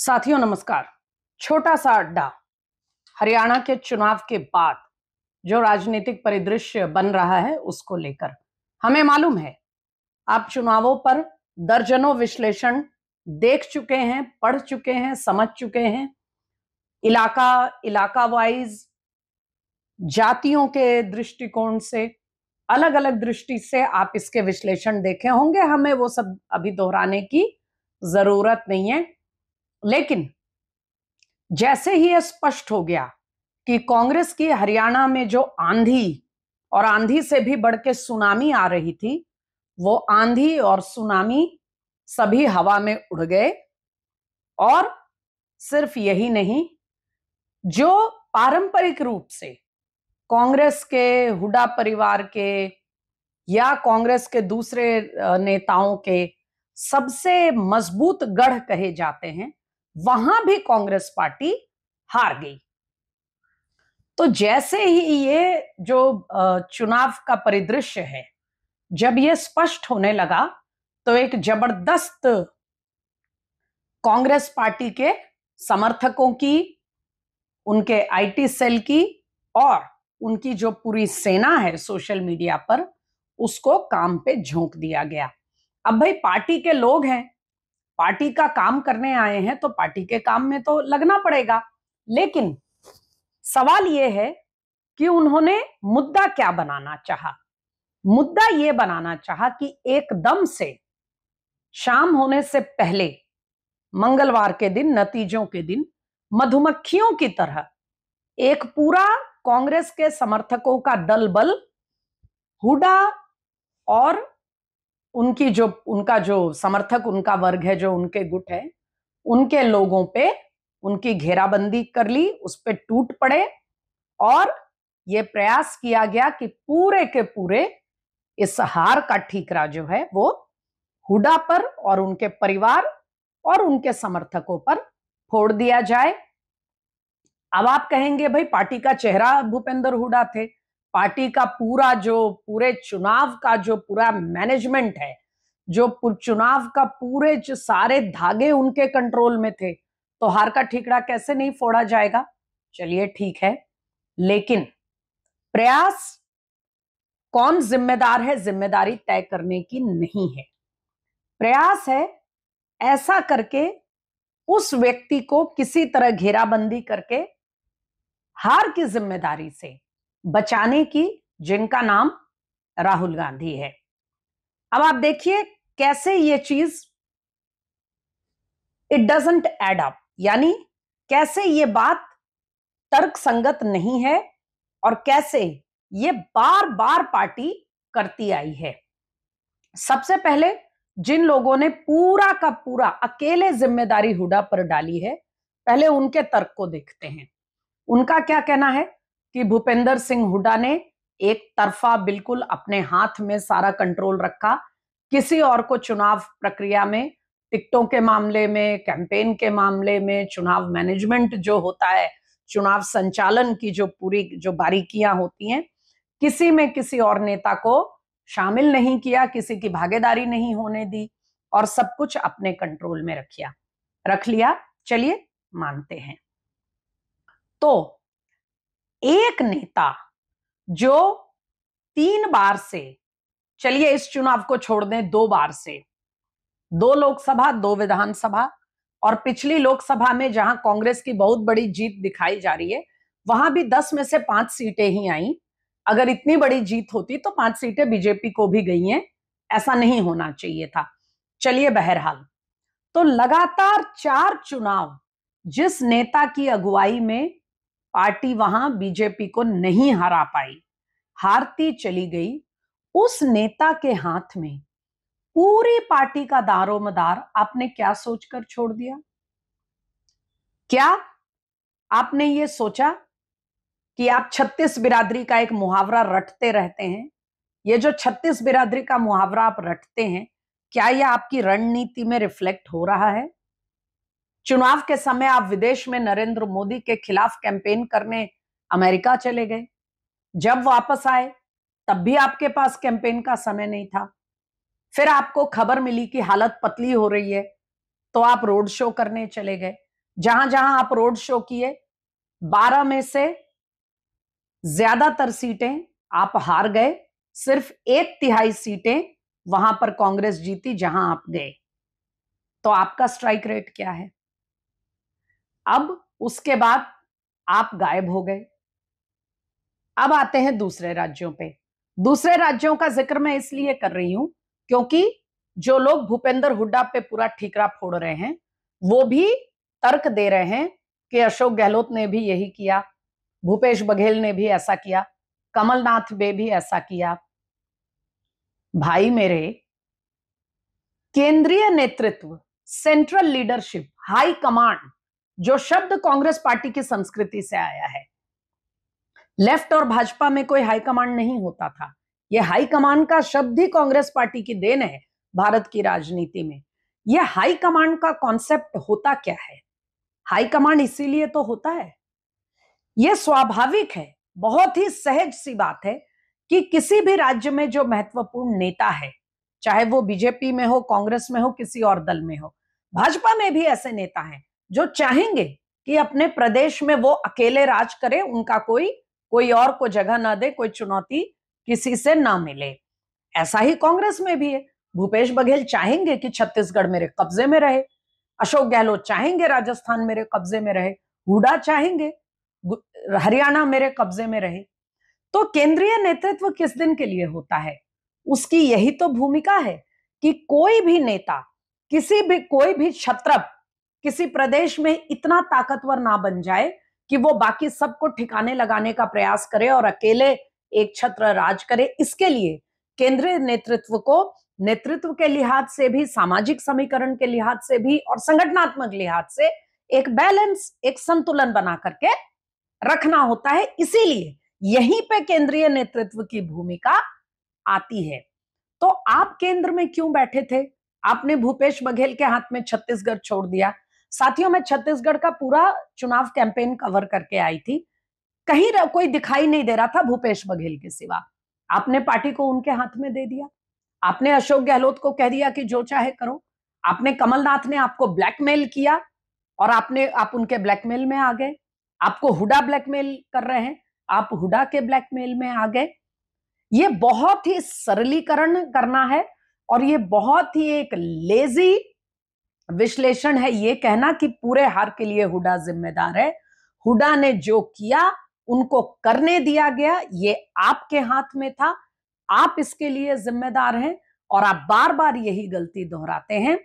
साथियों नमस्कार। छोटा सा अड्डा। हरियाणा के चुनाव के बाद जो राजनीतिक परिदृश्य बन रहा है उसको लेकर हमें मालूम है आप चुनावों पर दर्जनों विश्लेषण देख चुके हैं, पढ़ चुके हैं, समझ चुके हैं। इलाका वाइज जातियों के दृष्टिकोण से अलग अलग दृष्टि से आप इसके विश्लेषण देखे होंगे। हमें वो सब अभी दोहराने की जरूरत नहीं है, लेकिन जैसे ही यह स्पष्ट हो गया कि कांग्रेस की हरियाणा में जो आंधी और आंधी से भी बढ़ के सुनामी आ रही थी, वो आंधी और सुनामी सभी हवा में उड़ गए। और सिर्फ यही नहीं, जो पारंपरिक रूप से कांग्रेस के हुड्डा परिवार के या कांग्रेस के दूसरे नेताओं के सबसे मजबूत गढ़ कहे जाते हैं, वहां भी कांग्रेस पार्टी हार गई। तो जैसे ही ये जो चुनाव का परिदृश्य है, जब ये स्पष्ट होने लगा, तो एक जबरदस्त कांग्रेस पार्टी के समर्थकों की, उनके आईटी सेल की और उनकी जो पूरी सेना है सोशल मीडिया पर, उसको काम पे झोंक दिया गया। अब भाई पार्टी के लोग हैं, पार्टी का काम करने आए हैं, तो पार्टी के काम में तो लगना पड़ेगा। लेकिन सवाल यह है कि उन्होंने मुद्दा क्या बनाना चाहा। मुद्दा यह बनाना चाहा कि एकदम से शाम होने से पहले मंगलवार के दिन, नतीजों के दिन, मधुमक्खियों की तरह एक पूरा कांग्रेस के समर्थकों का दल बल हुड्डा और उनका जो समर्थक, उनका वर्ग है, जो उनके गुट है, उनके लोगों पे उनकी घेराबंदी कर ली, उस पे टूट पड़े और यह प्रयास किया गया कि पूरे के पूरे इस हार का ठीकरा जो है वो हुड्डा पर और उनके परिवार और उनके समर्थकों पर फोड़ दिया जाए। अब आप कहेंगे भाई पार्टी का चेहरा भूपेंद्र हुड्डा थे, पार्टी का पूरे चुनाव का जो पूरा मैनेजमेंट है, जो चुनाव का पूरे जो सारे धागे उनके कंट्रोल में थे, तो हार का ठीकरा कैसे नहीं फोड़ा जाएगा। चलिए ठीक है, लेकिन प्रयास कौन जिम्मेदार है, जिम्मेदारी तय करने की नहीं है। प्रयास है ऐसा करके उस व्यक्ति को किसी तरह घेराबंदी करके हार की जिम्मेदारी से बचाने की, जिनका नाम राहुल गांधी है। अब आप देखिए कैसे ये चीज इट डजंट एड अप, यानी कैसे ये बात तर्क संगत नहीं है और कैसे ये बार बार पार्टी करती आई है। सबसे पहले जिन लोगों ने पूरा का पूरा अकेले जिम्मेदारी हुड्डा पर डाली है, पहले उनके तर्क को देखते हैं। उनका क्या कहना है कि भूपेंद्र सिंह हुड्डा ने एक तरफा बिल्कुल अपने हाथ में सारा कंट्रोल रखा, किसी और को चुनाव प्रक्रिया में, टिकटों के मामले में, कैंपेन के मामले में, चुनाव मैनेजमेंट जो होता है, चुनाव संचालन की जो पूरी जो बारीकियां होती हैं, किसी में किसी और नेता को शामिल नहीं किया, किसी की भागीदारी नहीं होने दी और सब कुछ अपने कंट्रोल में रख लिया। चलिए मानते हैं। तो एक नेता जो 3 बार से, चलिए इस चुनाव को छोड़ दें, 2 बार से, 2 लोकसभा 2 विधानसभा, और पिछली लोकसभा में जहां कांग्रेस की बहुत बड़ी जीत दिखाई जा रही है, वहां भी 10 में से 5 सीटें ही आई। अगर इतनी बड़ी जीत होती तो 5 सीटें बीजेपी को भी गई हैं, ऐसा नहीं होना चाहिए था। चलिए बहरहाल, तो लगातार 4 चुनाव जिस नेता की अगुवाई में पार्टी वहां बीजेपी को नहीं हरा पाई, हारती चली गई, उस नेता के हाथ में पूरी पार्टी का दारोमदार आपने क्या सोचकर छोड़ दिया? क्या आपने ये सोचा कि आप 36 बिरादरी का एक मुहावरा रटते रहते हैं? ये जो 36 बिरादरी का मुहावरा आप रटते हैं, क्या यह आपकी रणनीति में रिफ्लेक्ट हो रहा है? चुनाव के समय आप विदेश में नरेंद्र मोदी के खिलाफ कैंपेन करने अमेरिका चले गए, जब वापस आए तब भी आपके पास कैंपेन का समय नहीं था। फिर आपको खबर मिली कि हालत पतली हो रही है, तो आप रोड शो करने चले गए। जहां जहां आप रोड शो किए, 12 में से ज्यादातर सीटें आप हार गए, सिर्फ 1/3 सीटें वहां पर कांग्रेस जीती जहां आप गए। तो आपका स्ट्राइक रेट क्या है? अब उसके बाद आप गायब हो गए। अब आते हैं दूसरे राज्यों पे। दूसरे राज्यों का जिक्र मैं इसलिए कर रही हूं क्योंकि जो लोग भूपेंद्र हुड्डा पे पूरा ठीकरा फोड़ रहे हैं वो भी तर्क दे रहे हैं कि अशोक गहलोत ने भी यही किया, भूपेश बघेल ने भी ऐसा किया, कमलनाथ ने भी ऐसा किया। भाई मेरे, केंद्रीय नेतृत्व, सेंट्रल लीडरशिप, हाई कमांड, जो शब्द कांग्रेस पार्टी की संस्कृति से आया है। लेफ्ट और भाजपा में कोई हाई कमांड नहीं होता था। यह हाई कमांड का शब्द ही कांग्रेस पार्टी की देन है भारत की राजनीति में। यह हाई कमांड का कॉन्सेप्ट होता क्या है? हाई कमांड इसीलिए तो होता है, यह स्वाभाविक है, बहुत ही सहज सी बात है कि किसी भी राज्य में जो महत्वपूर्ण नेता है, चाहे वो बीजेपी में हो, कांग्रेस में हो, किसी और दल में हो, भाजपा में भी ऐसे नेता हैं जो चाहेंगे कि अपने प्रदेश में वो अकेले राज करे, उनका कोई और को जगह ना दे, कोई चुनौती किसी से ना मिले। ऐसा ही कांग्रेस में भी है। भूपेश बघेल चाहेंगे कि छत्तीसगढ़ मेरे कब्जे में रहे, अशोक गहलोत चाहेंगे राजस्थान मेरे कब्जे में रहे, हुड्डा चाहेंगे हरियाणा मेरे कब्जे में रहे। तो केंद्रीय नेतृत्व किस दिन के लिए होता है? उसकी यही तो भूमिका है कि कोई भी नेता, कोई भी क्षत्रप किसी प्रदेश में इतना ताकतवर ना बन जाए कि वो बाकी सबको ठिकाने लगाने का प्रयास करे और अकेले एक छत्र राज करे। इसके लिए केंद्रीय नेतृत्व को नेतृत्व के लिहाज से भी, सामाजिक समीकरण के लिहाज से भी और संगठनात्मक लिहाज से एक बैलेंस, एक संतुलन बना करके रखना होता है। इसीलिए यहीं पे केंद्रीय नेतृत्व की भूमिका आती है। तो आप केंद्र में क्यों बैठे थे? आपने भूपेश बघेल के हाथ में छत्तीसगढ़ छोड़ दिया। साथियों, मैं छत्तीसगढ़ का पूरा चुनाव कैंपेन कवर करके आई थी, कहीं कोई दिखाई नहीं दे रहा था भूपेश बघेल के सिवा। आपने पार्टी को उनके हाथ में दे दिया। आपने अशोक गहलोत को कह दिया कि जो चाहे करो। आपने, कमलनाथ ने आपको ब्लैकमेल किया और आप उनके ब्लैकमेल में आ गए। आपको हुड्डा ब्लैकमेल कर रहे हैं, आप हुड्डा के ब्लैकमेल में आ गए। ये बहुत ही सरलीकरण करना है और ये बहुत ही एक लेजी विश्लेषण है ये कहना कि पूरे हार के लिए हुड्डा जिम्मेदार है। हुड्डा ने जो किया उनको करने दिया गया, ये आपके हाथ में था, आप इसके लिए जिम्मेदार हैं और आप बार बार यही गलती दोहराते हैं।